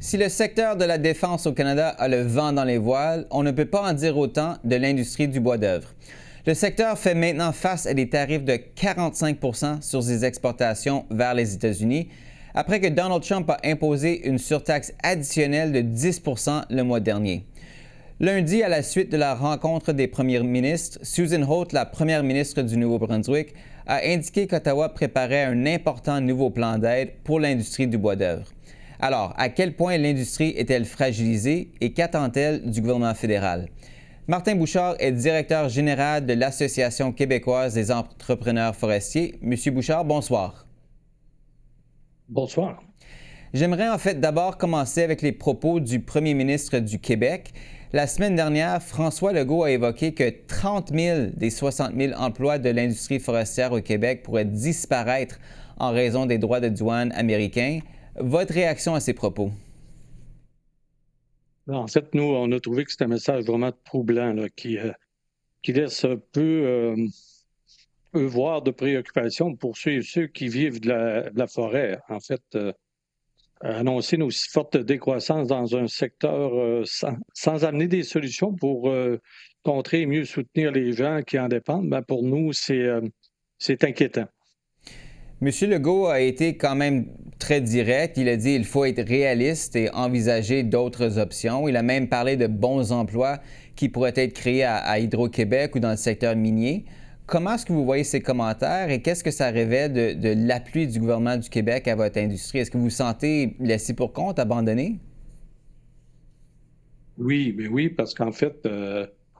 Si le secteur de la défense au Canada a le vent dans les voiles, on ne peut pas en dire autant de l'industrie du bois d'œuvre. Le secteur fait maintenant face à des tarifs de 45 sur ses exportations vers les États-Unis, après que Donald Trump a imposé une surtaxe additionnelle de 10 le mois dernier. Lundi, à la suite de la rencontre des premiers ministres, Susan Holt, la première ministre du Nouveau-Brunswick, a indiqué qu'Ottawa préparait un important nouveau plan d'aide pour l'industrie du bois d'œuvre. Alors, à quel point l'industrie est-elle fragilisée et qu'attend-elle du gouvernement fédéral? Martin Bouchard est directeur général de l'Association québécoise des entrepreneurs forestiers. Monsieur Bouchard, bonsoir. Bonsoir. J'aimerais en fait d'abord commencer avec les propos du premier ministre du Québec. La semaine dernière, François Legault a évoqué que 30 000 des 60 000 emplois de l'industrie forestière au Québec pourraient disparaître en raison des droits de douane américains. Votre réaction à ces propos? En fait, nous, on a trouvé que c'était un message vraiment troublant là, qui laisse un peu voir de préoccupation pour ceux et ceux qui vivent de la forêt. En fait, annoncer une aussi forte décroissance dans un secteur sans amener des solutions pour contrer et mieux soutenir les gens qui en dépendent, ben, pour nous, c'est inquiétant. M. Legault a été quand même très direct. Il a dit qu'il faut être réaliste et envisager d'autres options. Il a même parlé de bons emplois qui pourraient être créés à Hydro-Québec ou dans le secteur minier. Comment est-ce que vous voyez ces commentaires et qu'est-ce que ça révèle de l'appui du gouvernement du Québec à votre industrie? Est-ce que vous vous sentez laissé pour compte, abandonné? Oui, mais oui, parce qu'en fait,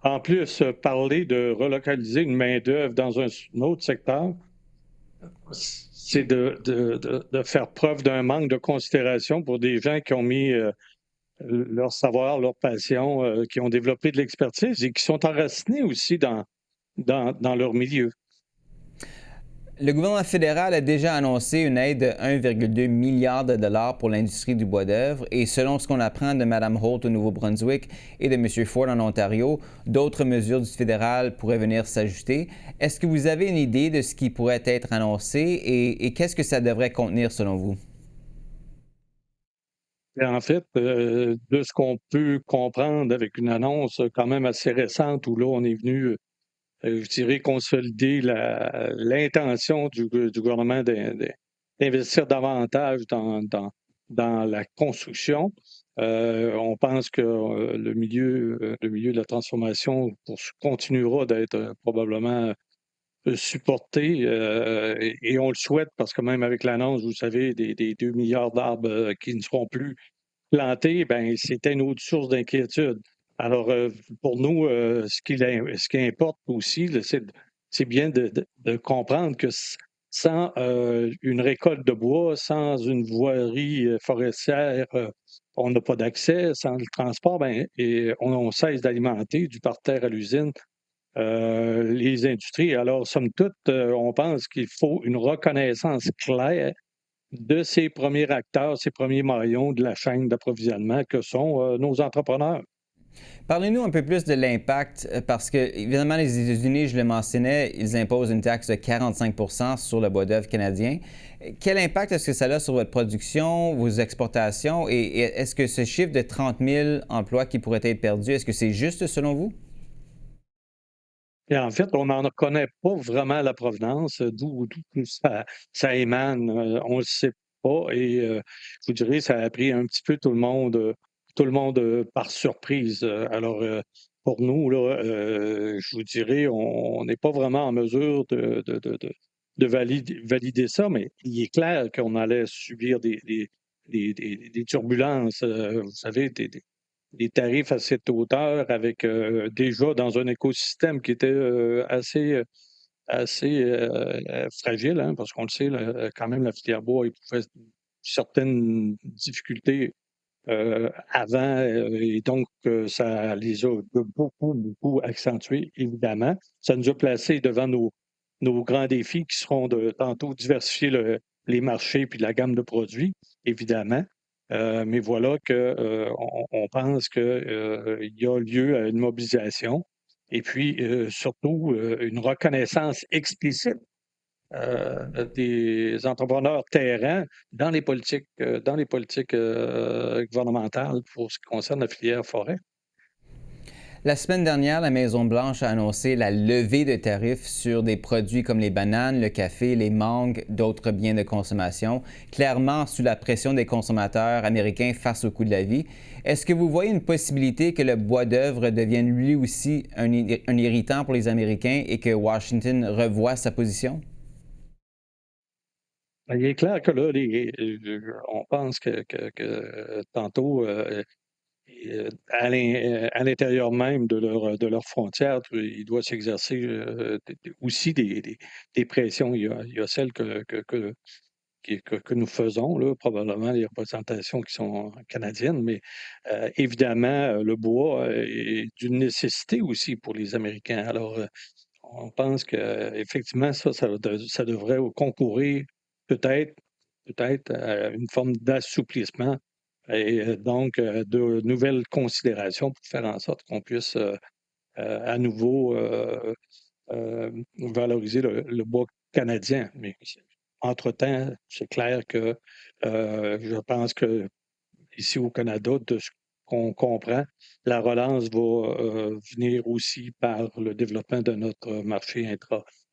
en plus, parler de relocaliser une main-d'œuvre dans un autre secteur, c'est de faire preuve d'un manque de considération pour des gens qui ont mis leur savoir, leur passion, qui ont développé de l'expertise et qui sont enracinés aussi dans leur milieu. Le gouvernement fédéral a déjà annoncé une aide de 1,2 milliard de dollars pour l'industrie du bois d'œuvre et selon ce qu'on apprend de Mme Holt au Nouveau-Brunswick et de M. Ford en Ontario, d'autres mesures du fédéral pourraient venir s'ajouter. Est-ce que vous avez une idée de ce qui pourrait être annoncé et qu'est-ce que ça devrait contenir selon vous? Et en fait, de ce qu'on peut comprendre avec une annonce quand même assez récente où là, on est venu, je dirais, consolider l'intention du gouvernement d'investir davantage dans la construction. On pense que le milieu de la transformation continuera d'être probablement supporté et on le souhaite parce que même avec l'annonce, vous savez, des 2 milliards d'arbres qui ne seront plus plantés, ben c'était une autre source d'inquiétude. Alors, pour nous, ce qui importe aussi, là, c'est bien de comprendre que sans une récolte de bois, sans une voirie forestière, on n'a pas d'accès. Sans le transport, ben, et on cesse d'alimenter du parterre à l'usine les industries. Alors, somme toute, on pense qu'il faut une reconnaissance claire de ces premiers acteurs, ces premiers maillons de la chaîne d'approvisionnement que sont nos entrepreneurs. Parlez-nous un peu plus de l'impact, parce que, évidemment, les États-Unis, je le mentionnais, ils imposent une taxe de 45 sur le bois d'œuvre canadien. Quel impact est-ce que ça a sur votre production, vos exportations, et est-ce que ce chiffre de 30 000 emplois qui pourraient être perdus, est-ce que c'est juste selon vous? Et en fait, on n'en connaît pas vraiment la provenance, d'où ça émane, on ne le sait pas et je vous dirais, ça a pris un petit peu tout le monde par surprise. Alors, pour nous, là, je vous dirais, on n'est pas vraiment en mesure de valider ça, mais il est clair qu'on allait subir des turbulences, vous savez, des tarifs à cette hauteur avec déjà dans un écosystème qui était assez fragile, hein, parce qu'on le sait, là, quand même, la filière bois éprouvait certaines difficultés avant, et donc ça les a beaucoup, beaucoup accentuées, évidemment. Ça nous a placés devant nos grands défis qui seront de tantôt diversifier les marchés puis la gamme de produits, évidemment. Mais voilà que on pense que il y a lieu à une mobilisation et puis surtout une reconnaissance explicite des entrepreneurs terrains dans les politiques gouvernementales pour ce qui concerne la filière forêt. La semaine dernière, la Maison-Blanche a annoncé la levée de tarifs sur des produits comme les bananes, le café, les mangues, d'autres biens de consommation, clairement sous la pression des consommateurs américains face au coût de la vie. Est-ce que vous voyez une possibilité que le bois d'œuvre devienne lui aussi un irritant pour les Américains et que Washington revoie sa position? Il est clair que là, on pense que tantôt, à l'intérieur même de leurs frontières, il doit s'exercer aussi des pressions. Il y a celles que nous faisons, là, probablement les représentations qui sont canadiennes, mais évidemment, le bois est d'une nécessité aussi pour les Américains. Alors, on pense qu'effectivement, ça devrait concourir peut-être, peut-être à une forme d'assouplissement et donc de nouvelles considérations pour faire en sorte qu'on puisse à nouveau valoriser le bois canadien. Mais entre-temps, c'est clair que je pense que ici au Canada, de ce qu'on comprend, la relance va venir aussi par le développement de notre marché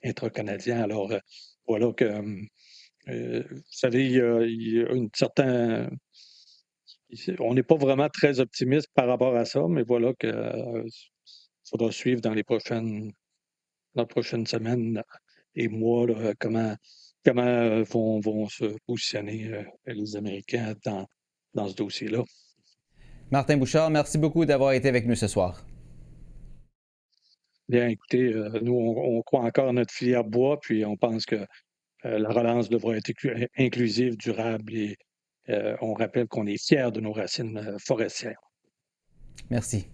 intra-canadien. Alors, voilà que, vous savez, il y a une certaine... On n'est pas vraiment très optimiste par rapport à ça, mais voilà que faudra suivre dans les prochaines semaines et mois, là, comment vont se positionner les Américains dans ce dossier-là. Martin Bouchard, merci beaucoup d'avoir été avec nous ce soir. Bien, écoutez, nous, on croit encore à notre filière bois, puis on pense que la relance devra être inclusive, durable et on rappelle qu'on est fiers de nos racines forestières. Merci.